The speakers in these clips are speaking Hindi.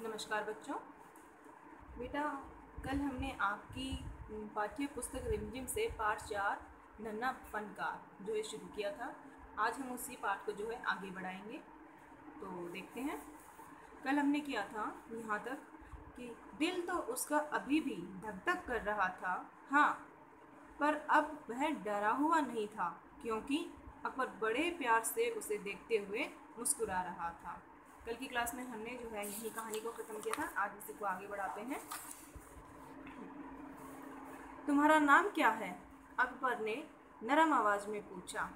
नमस्कार बच्चों। बेटा, कल हमने आपकी पाठ्य पुस्तक रिमझिम से पाठ 4 नन्हा फनकार जो है शुरू किया था। आज हम उसी पाठ को जो है आगे बढ़ाएंगे। तो देखते हैं। कल हमने किया था यहाँ तक कि दिल तो उसका अभी भी धक धक कर रहा था, हाँ, पर अब वह डरा हुआ नहीं था क्योंकि अकबर बड़े प्यार से उसे देखते हुए मुस्कुरा रहा था। कल की क्लास में हमने जो है यही कहानी को ख़त्म किया था। आज इसी को आगे बढ़ाते हैं। तुम्हारा नाम क्या है? अकबर ने नरम आवाज में पूछा।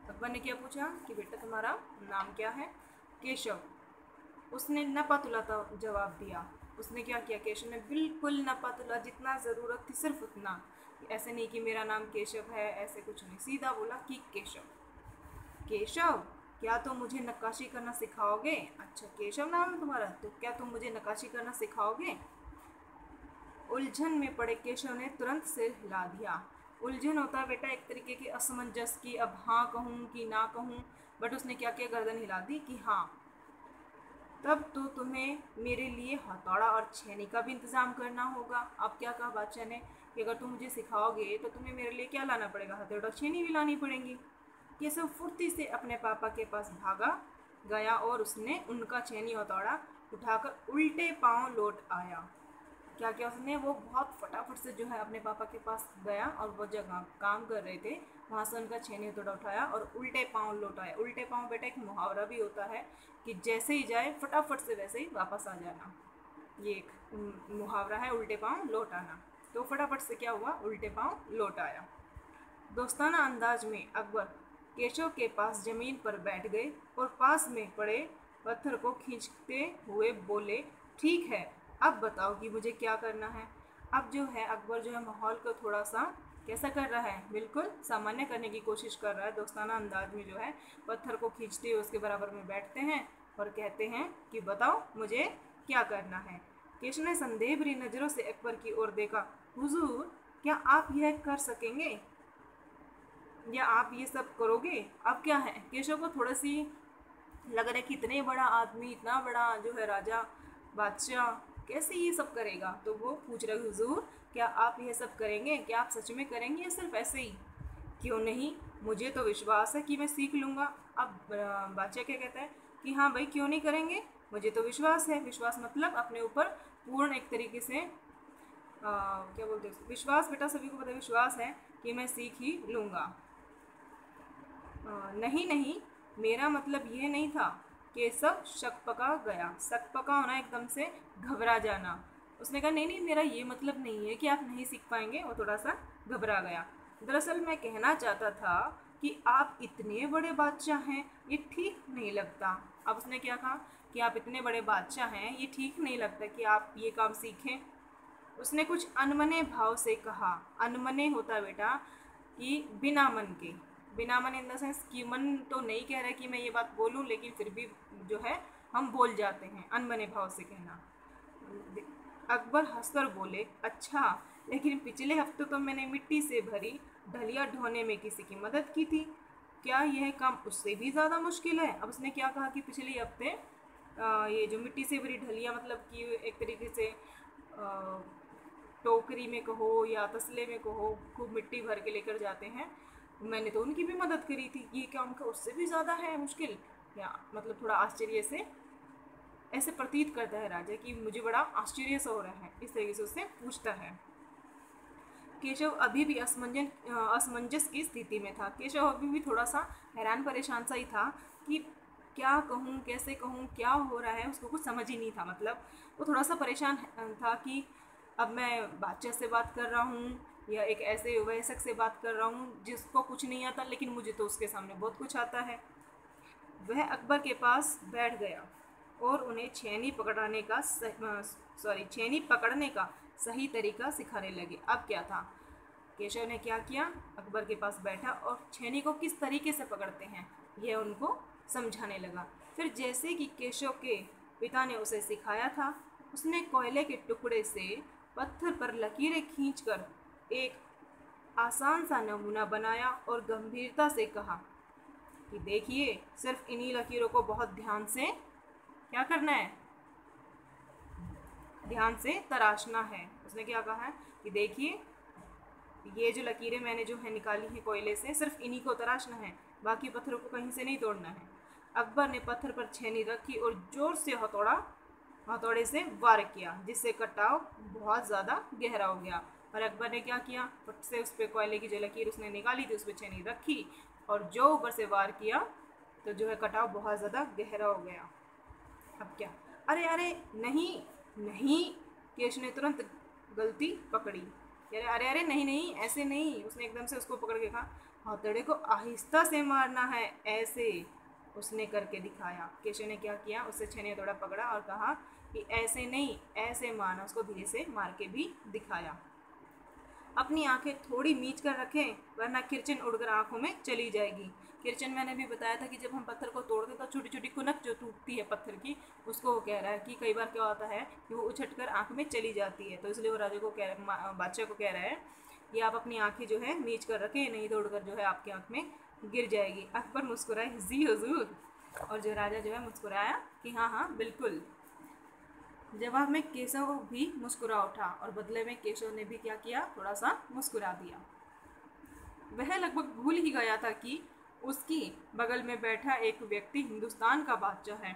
अकबर ने क्या पूछा कि बेटा तुम्हारा नाम क्या है? केशव। उसने नपातुला जवाब दिया। उसने क्या किया? केशव ने बिल्कुल नपातुला, जितना ज़रूरत थी सिर्फ उतना। ऐसे नहीं कि मेरा नाम केशव है, ऐसे कुछ नहीं, सीधा बोला कि केशव। केशव, क्या तुम मुझे नक्काशी करना सिखाओगे? अच्छा, केशव नाम है तुम्हारा, तो क्या तुम मुझे नक्काशी करना सिखाओगे? उलझन में पड़े केशव ने तुरंत सिर हिला दिया। उलझन होता है बेटा एक तरीके की असमंजस की, अब हाँ कहूँ कि ना कहूँ, बट उसने क्या किया? गर्दन हिला दी कि हाँ। तब तो तुम्हें मेरे लिए हथौड़ा और छेनी का भी इंतजाम करना होगा। अब क्या कहा बादशाह ने कि अगर तुम मुझे सिखाओगे तो तुम्हें मेरे लिए क्या लाना पड़ेगा? हथौड़ा छेनी भी लानी पड़ेगी। केशव फुर्ती से अपने पापा के पास भागा गया और उसने उनका छेनी हथौड़ा उठाकर उल्टे पांव लौट आया। क्या किया उसने? वो बहुत फटाफट से जो है अपने पापा के पास गया और वो जगह काम कर रहे थे वहाँ से उनका छेनी हथौड़ा उठाया और उल्टे पांव लौट आया। उल्टे पांव बेटा एक मुहावरा भी होता है कि जैसे ही जाए फटाफट से वैसे ही वापस आ जाना। ये एक मुहावरा है, उल्टे पांव लौट आना। तो फटाफट से क्या हुआ? उल्टे पांव लौट आया। दोस्ताना अंदाज में अकबर केशव के पास जमीन पर बैठ गए और पास में पड़े पत्थर को खींचते हुए बोले, ठीक है, अब बताओ कि मुझे क्या करना है। अब जो है अकबर जो है माहौल को थोड़ा सा कैसा कर रहा है? बिल्कुल सामान्य करने की कोशिश कर रहा है। दोस्ताना अंदाज में जो है पत्थर को खींचते हुए उसके बराबर में बैठते हैं और कहते हैं कि बताओ मुझे क्या करना है। केशव ने संदेह भरी नज़रों से अकबर की ओर देखा। हुजूर, क्या आप यह कर सकेंगे या आप ये सब करोगे? अब क्या है, केशव को थोड़ा सी लग रहा है कि इतने बड़ा आदमी, इतना बड़ा जो है राजा, बादशाह, कैसे ये सब करेगा? तो वो पूछ रहे, हुजूर, क्या आप यह सब करेंगे? क्या आप सच में करेंगे या सिर्फ ऐसे ही? क्यों नहीं, मुझे तो विश्वास है कि मैं सीख लूँगा। अब बादशाह क्या कहता है कि हाँ भाई, क्यों नहीं करेंगे, मुझे तो विश्वास है। विश्वास मतलब अपने ऊपर पूर्ण एक तरीके से क्या बोलते हैं, विश्वास बेटा सभी को पता है, विश्वास है कि मैं सीख ही लूँगा। नहीं नहीं, मेरा मतलब ये नहीं था। केशव शक-पका गया। शक-पका होना एकदम से घबरा जाना। उसने कहा नहीं नहीं, मेरा ये मतलब नहीं है कि आप नहीं सीख पाएंगे। वो थोड़ा सा घबरा गया। दरअसल मैं कहना चाहता था कि आप इतने बड़े बादशाह हैं, ये ठीक नहीं लगता। अब उसने क्या कहा कि आप इतने बड़े बादशाह हैं, ये ठीक नहीं लगता कि आप ये काम सीखें। उसने कुछ अनमने भाव से कहा। अनमने होता है बेटा कि बिना मन के। बिना मन इन द सेंस कि मन तो नहीं कह रहा कि मैं ये बात बोलूं, लेकिन फिर भी जो है हम बोल जाते हैं, अनमने भाव से कहना। अकबर हंसकर बोले, अच्छा, लेकिन पिछले हफ्ते तो मैंने मिट्टी से भरी ढलिया ढोने में किसी की मदद की थी। क्या यह काम उससे भी ज़्यादा मुश्किल है? अब उसने क्या कहा कि पिछले हफ्ते ये जो मिट्टी से भरी ढलिया मतलब कि एक तरीके से टोकरी में कहो या तसले में कहो, खूब मिट्टी भर के लेकर जाते हैं, मैंने तो उनकी भी मदद करी थी। ये काम का उससे भी ज़्यादा है मुश्किल? या मतलब थोड़ा आश्चर्य से ऐसे प्रतीत करता है राजा कि मुझे बड़ा आश्चर्य सा हो रहा है, इस तरीके से उससे पूछता है। केशव अभी भी असमंजस की स्थिति में था। केशव अभी भी थोड़ा सा हैरान परेशान सा ही था कि क्या कहूँ, कैसे कहूँ, क्या हो रहा है, उसको कुछ समझ ही नहीं था। मतलब वो थोड़ा सा परेशान था कि अब मैं बादशाह से बात कर रहा हूँ या एक ऐसे वयस्क से बात कर रहा हूँ जिसको कुछ नहीं आता, लेकिन मुझे तो उसके सामने बहुत कुछ आता है। वह अकबर के पास बैठ गया और उन्हें छेनी पकड़ने का सही तरीका सिखाने लगे। अब क्या था, केशव ने क्या किया? अकबर के पास बैठा और छेनी को किस तरीके से पकड़ते हैं यह उनको समझाने लगा। फिर जैसे कि केशव के पिता ने उसे सिखाया था, उसने कोयले के टुकड़े से पत्थर पर लकीरें खींचकर एक आसान सा नमूना बनाया और गंभीरता से कहा कि देखिए, सिर्फ इन्हीं लकीरों को बहुत ध्यान से क्या करना है? ध्यान से तराशना है। उसने क्या कहा है कि देखिए ये जो लकीरें मैंने जो है निकाली हैं कोयले से, सिर्फ इन्हीं को तराशना है, बाकी पत्थरों को कहीं से नहीं तोड़ना है। अकबर ने पत्थर पर छेनी रखी और जोर से हथौड़े से वार किया, जिससे कटाव बहुत ज़्यादा गहरा हो गया। और अकबर ने क्या किया, फट से उस पर कोयले की जो लकीर उसने निकाली थी उस पर छेनी रखी और जो ऊपर से वार किया तो जो है कटाव बहुत ज़्यादा गहरा हो गया। अब क्या, अरे अरे नहीं नहीं, केश ने तुरंत गलती पकड़ी। अरे अरे अरे नहीं नहीं, ऐसे नहीं। उसने एकदम से उसको पकड़ के कहा, हथौड़े को आहिस्ता से मारना है, ऐसे उसने करके दिखाया। केशव ने क्या किया, उससे छेनी हथौड़ा पकड़ा और कहा कि ऐसे नहीं, ऐसे मारना। उसको धीरे से मार के भी दिखाया। अपनी आंखें थोड़ी मीच कर रखें, वरना किरचन उड़कर आंखों में चली जाएगी। किरचन मैंने भी बताया था कि जब हम पत्थर को तोड़ते तो छोटी छोटी कुनक जो टूटती है पत्थर की, उसको वो कह रहा है कि कई बार क्या होता है कि वो उछट कर आंख में चली जाती है। तो इसलिए वो राजा को बादशाह को कह रहा है कि आप अपनी आंखें जो है मीच कर रखें, नहीं तोड़कर जो है आपकी आंख में गिर जाएगी। अकबर मुस्कुराए, जी हुजूर। और जो राजा जो है मुस्कुराया कि हाँ हाँ बिल्कुल। जवाब में केशव भी मुस्कुरा उठा और बदले में केशव ने भी क्या किया, थोड़ा सा मुस्कुरा दिया। वह लगभग भूल ही गया था कि उसकी बगल में बैठा एक व्यक्ति हिंदुस्तान का बादशाह है।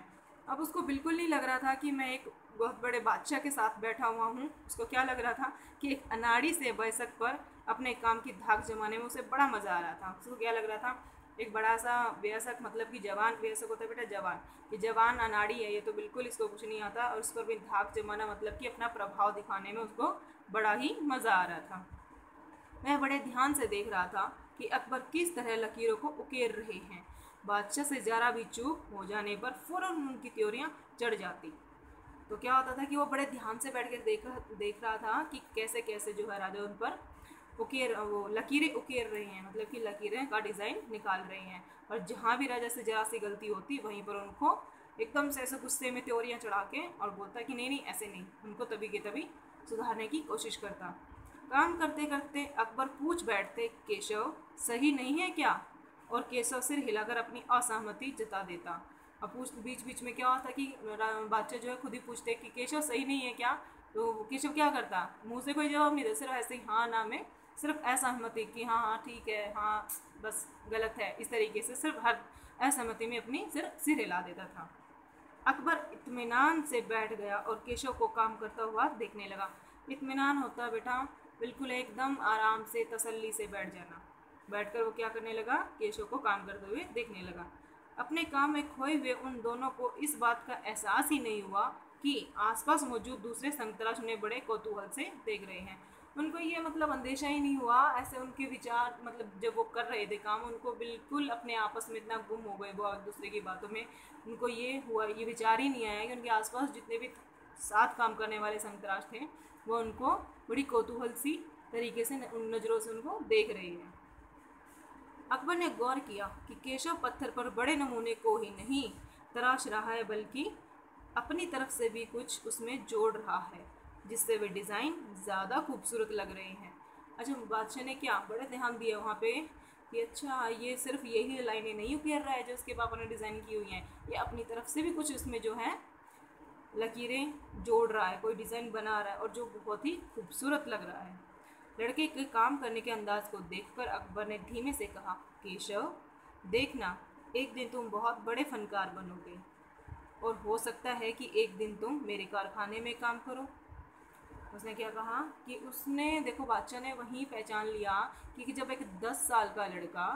अब उसको बिल्कुल नहीं लग रहा था कि मैं एक बहुत बड़े बादशाह के साथ बैठा हुआ हूँ। उसको क्या लग रहा था कि एक अनाड़ी से वयस्क पर अपने काम की धाक जमाने में उसे बड़ा मज़ा आ रहा था। उसको क्या लग रहा था, एक बड़ा सा वयस्क, मतलब कि जवान, वयस्क होता है बेटा जवान, ये जवान अनाड़ी है, ये तो बिल्कुल इसको कुछ नहीं आता, और उस पर भी धाक जमाना मतलब कि अपना प्रभाव दिखाने में उसको बड़ा ही मज़ा आ रहा था। वह बड़े ध्यान से देख रहा था कि अकबर किस तरह लकीरों को उकेर रहे हैं। बादशाह से ज़रा भी चूक हो जाने पर फौरन उनकी त्योरियां चढ़ जाती। तो क्या होता था कि वो बड़े ध्यान से बैठ कर देख रहा था कि कैसे कैसे जो है राजा उन पर वो लकीरें उकेर रहे हैं, मतलब कि लकीरें का डिज़ाइन निकाल रहे हैं। और जहाँ भी राजा से जरा सी गलती होती वहीं पर उनको एकदम से ऐसे गुस्से में त्योरियां चढ़ा के और बोलता कि नहीं नहीं ऐसे नहीं, उनको तभी के तभी सुधारने की कोशिश करता। काम करते करते अकबर पूछ बैठते, केशव सही नहीं है क्या? और केशव सिर हिलाकर अपनी असहमति जता देता। अब पूछ बीच बीच में क्या होता कि बादशाह जो है खुद ही पूछते कि केशव सही नहीं है क्या? तो केशव क्या करता, मुंह से कोई जवाब नहीं देता, सिर्फ ऐसे ही हाँ ना में सिर्फ असहमति कि हाँ हाँ ठीक है, हाँ बस गलत है, इस तरीके से सिर्फ हर असहमति में अपनी सिर्फ सिर हिला देता था। अकबर इत्मीनान से बैठ गया और केशव को काम करता हुआ देखने लगा। इत्मीनान होता बेटा बिल्कुल एकदम आराम से तसल्ली से बैठ जाना। बैठकर वो क्या करने लगा, केशव को काम करते हुए देखने लगा। अपने काम में खोए हुए उन दोनों को इस बात का एहसास ही नहीं हुआ कि आसपास मौजूद दूसरे संतराश उन्हें बड़े कौतूहल से देख रहे हैं। उनको ये मतलब अंदेशा ही नहीं हुआ, ऐसे उनके विचार मतलब जब वो कर रहे थे काम, उनको बिल्कुल अपने आपस में इतना गुम हो गए वो एक दूसरे की बातों में, उनको ये विचार ही नहीं आया कि उनके आसपास जितने भी साथ काम करने वाले संतराश थे वो उनको बड़ी कौतूहल सी तरीके से उन नज़रों से उनको देख रहे हैं। अकबर ने गौर किया कि केशव पत्थर पर बड़े नमूने को ही नहीं तराश रहा है, बल्कि अपनी तरफ से भी कुछ उसमें जोड़ रहा है, जिससे वे डिज़ाइन ज़्यादा खूबसूरत लग रहे हैं। अच्छा, बादशाह ने क्या बड़े ध्यान दिया वहाँ पे कि अच्छा ये सिर्फ यही लाइनें नहीं उकेर रहा है जो उसके पापा ने डिज़ाइन की हुई हैं, ये अपनी तरफ से भी कुछ उसमें जो है लकीरें जोड़ रहा है, कोई डिज़ाइन बना रहा है, और जो बहुत ही खूबसूरत लग रहा है। लड़के के काम करने के अंदाज को देखकर अकबर ने धीमे से कहा, केशव देखना, एक दिन तुम बहुत बड़े फनकार बनोगे और हो सकता है कि एक दिन तुम मेरे कारखाने में काम करो। उसने क्या कहा कि उसने देखो बादशाह ने वहीं पहचान लिया कि जब एक 10 साल का लड़का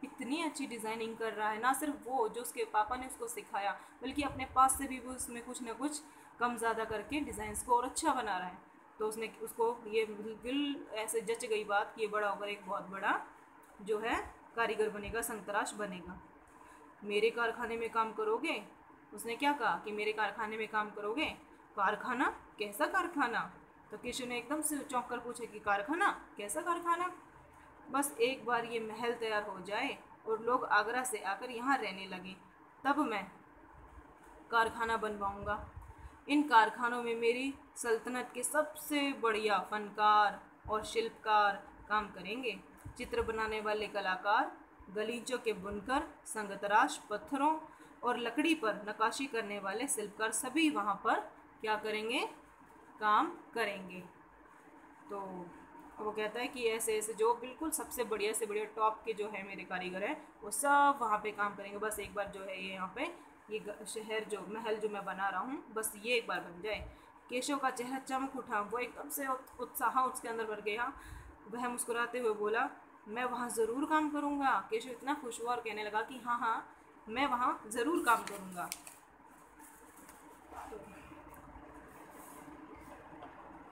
इतनी अच्छी डिज़ाइनिंग कर रहा है, ना सिर्फ वो जो उसके पापा ने उसको सिखाया, बल्कि अपने पास से भी वो उसमें कुछ ना कुछ कम ज़्यादा करके डिज़ाइंस को और अच्छा बना रहा है, तो उसने उसको ये बिल्कुल ऐसे जच गई बात कि ये बड़ा होकर एक बहुत बड़ा जो है कारीगर बनेगा, संतराश बनेगा। मेरे कारखाने में काम करोगे? उसने क्या कहा कि मेरे कारखाने में काम करोगे? कारखाना? कैसा कारखाना? तो केशव ने एकदम से चौंक कर पूछा कि कारखाना? कैसा कारखाना? बस एक बार ये महल तैयार हो जाए और लोग आगरा से आकर यहाँ रहने लगे, तब मैं कारखाना बनवाऊँगा। इन कारखानों में मेरी सल्तनत के सबसे बढ़िया फनकार और शिल्पकार काम करेंगे। चित्र बनाने वाले कलाकार, गलीचों के बुनकर, संगतराश, पत्थरों और लकड़ी पर नक्काशी करने वाले शिल्पकार सभी वहाँ पर क्या करेंगे, काम करेंगे। तो वो कहता है कि ऐसे ऐसे जो बिल्कुल सबसे बढ़िया से बढ़िया टॉप के जो है मेरे कारीगर हैं वो सब वहाँ पे काम करेंगे, बस एक बार जो है ये यहाँ पे ये शहर जो महल जो मैं बना रहा हूँ बस ये एक बार बन जाए। केशव का चेहरा चमक उठा, वो एकदम से उत्साह उसके अंदर भर गया। वह मुस्कुराते हुए बोला, मैं वहाँ ज़रूर काम करूँगा। केशव इतना खुश हुआ और कहने लगा कि हाँ हाँ मैं वहाँ ज़रूर काम करूँगा।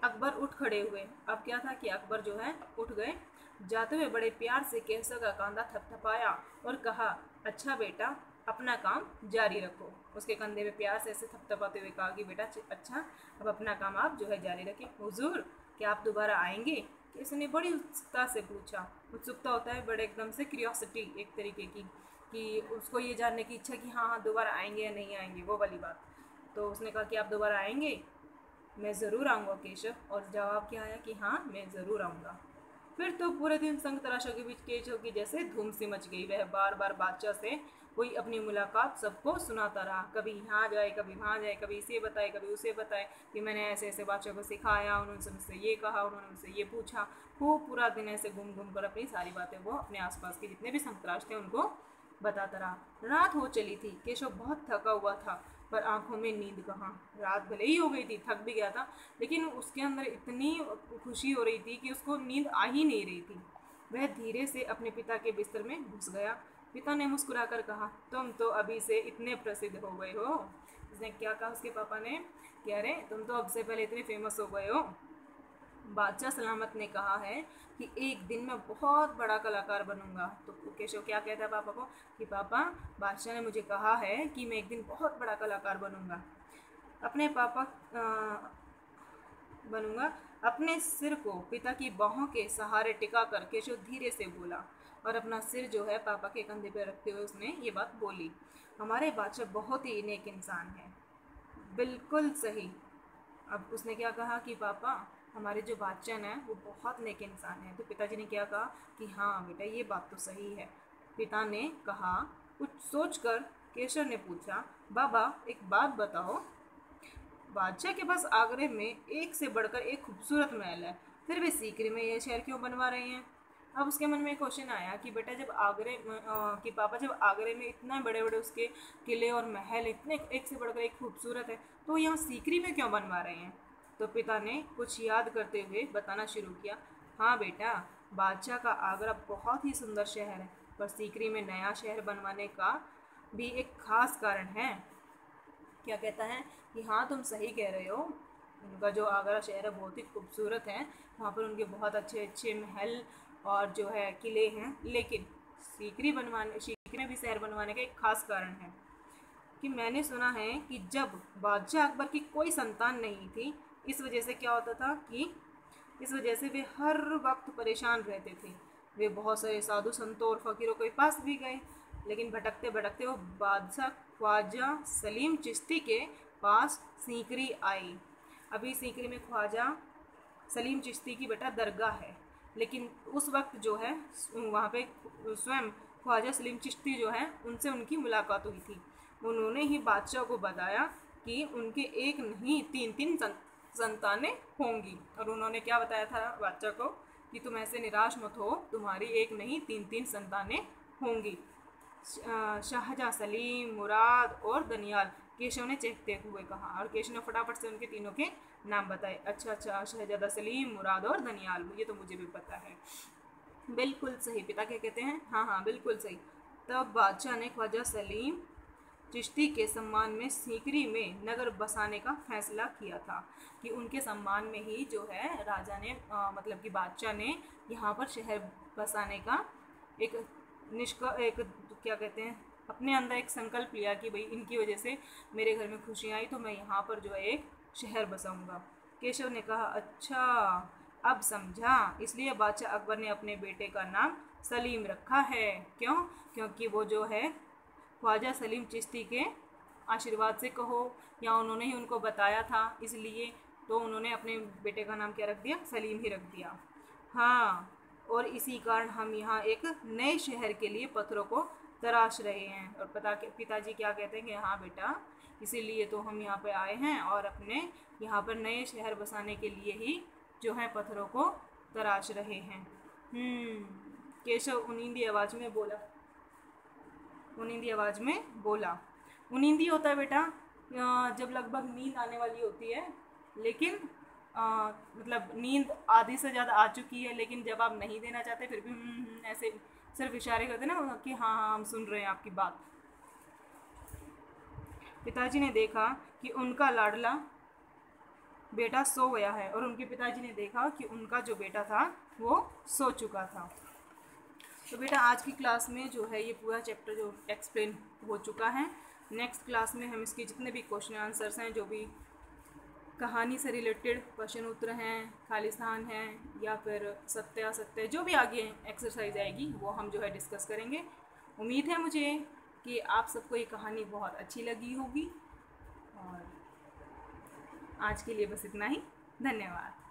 अकबर उठ खड़े हुए। अब क्या था कि अकबर जो है उठ गए। जाते हुए बड़े प्यार से केसर का कांधा थपथपाया और कहा, अच्छा बेटा अपना काम जारी रखो। उसके कंधे पे प्यार से ऐसे थपथपाते हुए कहा कि बेटा अच्छा अब अपना काम आप जो है जारी रखें। हुजूर क्या आप दोबारा आएंगे? केसर ने बड़ी उत्सुकता से पूछा। उत्सुकता होता है बड़े एकदम से क्यूरियोसिटी एक तरीके की, कि उसको ये जानने की इच्छा कि हाँ हाँ दोबारा आएंगे या नहीं आएंगे, वो वाली बात। तो उसने कहा कि आप दोबारा आएंगे? मैं ज़रूर आऊँगा केशव। और जवाब क्या आया कि हाँ मैं ज़रूर आऊँगा। फिर तो पूरे दिन संग तराशों के बीच केशव की जैसे धूम सी मच गई। वह बार बार बादशाह से कोई अपनी मुलाकात सबको सुनाता रहा, कभी यहाँ जाए कभी वहाँ जाए, कभी इसे बताए कभी उसे बताए कि मैंने ऐसे ऐसे बादशाह को सिखाया, उन्होंने मुझसे ये कहा, उन्होंने मुझसे ये पूछा। वो पूरा दिन ऐसे घूम घूम कर अपनी सारी बातें वो अपने आसपास के जितने भी संग तराश थे उनको बताता रहा। रात हो चली थी। केशव बहुत थका हुआ था पर आंखों में नींद कहाँ। रात भले ही हो गई थी, थक भी गया था, लेकिन उसके अंदर इतनी खुशी हो रही थी कि उसको नींद आ ही नहीं रही थी। वह धीरे से अपने पिता के बिस्तर में घुस गया। पिता ने मुस्कुराकर कहा, तुम तो अभी से इतने प्रसिद्ध हो गए हो। उसने क्या कहा उसके पापा ने कि अरे तुम तो अब से पहले इतने फेमस हो गए हो। बादशाह सलामत ने कहा है कि एक दिन मैं बहुत बड़ा कलाकार बनूंगा। तो केशव क्या कहता है पापा को कि पापा बादशाह ने मुझे कहा है कि मैं एक दिन बहुत बड़ा कलाकार बनूंगा। अपने पापा बनूंगा। अपने सिर को पिता की बाहों के सहारे टिका कर केशव धीरे से बोला और अपना सिर जो है पापा के कंधे पर रखते हुए उसने ये बात बोली, हमारे बादशाह बहुत ही नेक इंसान है। बिल्कुल सही। अब उसने क्या कहा कि पापा हमारे जो बादशाह हैं वो बहुत नेक इंसान है। तो पिताजी ने क्या कहा कि हाँ बेटा ये बात तो सही है। पिता ने कहा। कुछ सोचकर केशव ने पूछा, बाबा एक बात बताओ, बादशाह के पास आगरे में एक से बढ़कर एक खूबसूरत महल है, फिर वे सीकरी में ये शहर क्यों बनवा रहे हैं? अब उसके मन में एक क्वेश्चन आया कि बेटा जब आगरे कि पापा जब आगरे में इतना बड़े बड़े उसके किले और महल इतने एक से बढ़कर एक खूबसूरत है तो यहाँ सीकरी में क्यों बनवा रहे हैं? तो पिता ने कुछ याद करते हुए बताना शुरू किया, हाँ बेटा बादशाह का आगरा बहुत ही सुंदर शहर है पर सीकरी में नया शहर बनवाने का भी एक खास कारण है। क्या कहता है कि हाँ तुम सही कह रहे हो, उनका जो आगरा शहर है बहुत ही खूबसूरत है, वहाँ पर उनके बहुत अच्छे अच्छे महल और जो है किले हैं, लेकिन सीकरी में भी शहर बनवाने का एक खास कारण है कि मैंने सुना है कि जब बादशाह अकबर की कोई संतान नहीं थी, इस वजह से क्या होता था कि इस वजह से वे हर वक्त परेशान रहते थे। वे बहुत सारे साधु संतों और फकीरों के पास भी गए, लेकिन भटकते भटकते वो बादशाह ख्वाजा सलीम चिश्ती के पास सीकरी आई। अभी सीकरी में ख्वाजा सलीम चिश्ती की बेटा दरगाह है, लेकिन उस वक्त जो है वहाँ पे स्वयं ख्वाजा सलीम चिश्ती जो है उनसे उनकी मुलाकात हुई थी। उन्होंने ही बादशाह को बताया कि उनके एक नहीं तीन तीन संतानें होंगी। और उन्होंने क्या बताया था बादशाह को कि तुम ऐसे निराश मत हो, तुम्हारी एक नहीं तीन तीन संतानें होंगी। शाहजहाँ, सलीम, मुराद और दनियाल, केशव ने चहकते हुए कहा। और केशव ने फटाफट से उनके तीनों के नाम बताए। अच्छा अच्छा, शहजादा सलीम, मुराद और दनियाल, ये तो मुझे भी पता है। बिल्कुल सही। पिता क्या कहते हैं? हाँ हाँ बिल्कुल सही। तब बादशाह ने ख्वाजा सलीम चिश्ती के सम्मान में सीकरी में नगर बसाने का फैसला किया था कि उनके सम्मान में ही जो है राजा ने मतलब कि बादशाह ने यहाँ पर शहर बसाने का एक एक क्या कहते हैं अपने अंदर एक संकल्प लिया कि भाई इनकी वजह से मेरे घर में खुशियाँ आई तो मैं यहाँ पर जो है एक शहर बसाऊंगा। केशव ने कहा, अच्छा अब समझा, इसलिए बादशाह अकबर ने अपने बेटे का नाम सलीम रखा है। क्यों? क्योंकि वो जो है ख्वाजा सलीम चिश्ती के आशीर्वाद से कहो या उन्होंने ही उनको बताया था, इसलिए तो उन्होंने अपने बेटे का नाम क्या रख दिया? सलीम ही रख दिया। हाँ, और इसी कारण हम यहाँ एक नए शहर के लिए पत्थरों को तराश रहे हैं। और पिताजी क्या कहते हैं कि हाँ बेटा, इसीलिए तो हम यहाँ पे आए हैं और अपने यहाँ पर नए शहर बसाने के लिए ही जो है पत्थरों को तराश रहे हैं। केशव उनींदी आवाज़ में बोला। उनींदी आवाज़ में बोला। उनींदी होता है बेटा जब लगभग नींद आने वाली होती है, लेकिन मतलब नींद आधी से ज़्यादा आ चुकी है, लेकिन जब आप नहीं देना चाहते फिर भी ऐसे सिर्फ इशारे करते ना कि हाँ हाँ हम सुन रहे हैं आपकी बात। पिताजी ने देखा कि उनका लाडला बेटा सो गया है, और उनके पिताजी ने देखा कि उनका जो बेटा था वो सो चुका था। तो बेटा आज की क्लास में जो है ये पूरा चैप्टर जो एक्सप्लेन हो चुका है। नेक्स्ट क्लास में हम इसके जितने भी क्वेश्चन आंसर्स हैं, जो भी कहानी से रिलेटेड क्वेश्चन उत्तर हैं, खालिस्तान हैं, या फिर सत्य असत्य, जो भी आगे एक्सरसाइज आएगी वो हम जो है डिस्कस करेंगे। उम्मीद है मुझे कि आप सबको ये कहानी बहुत अच्छी लगी होगी। और आज के लिए बस इतना ही। धन्यवाद।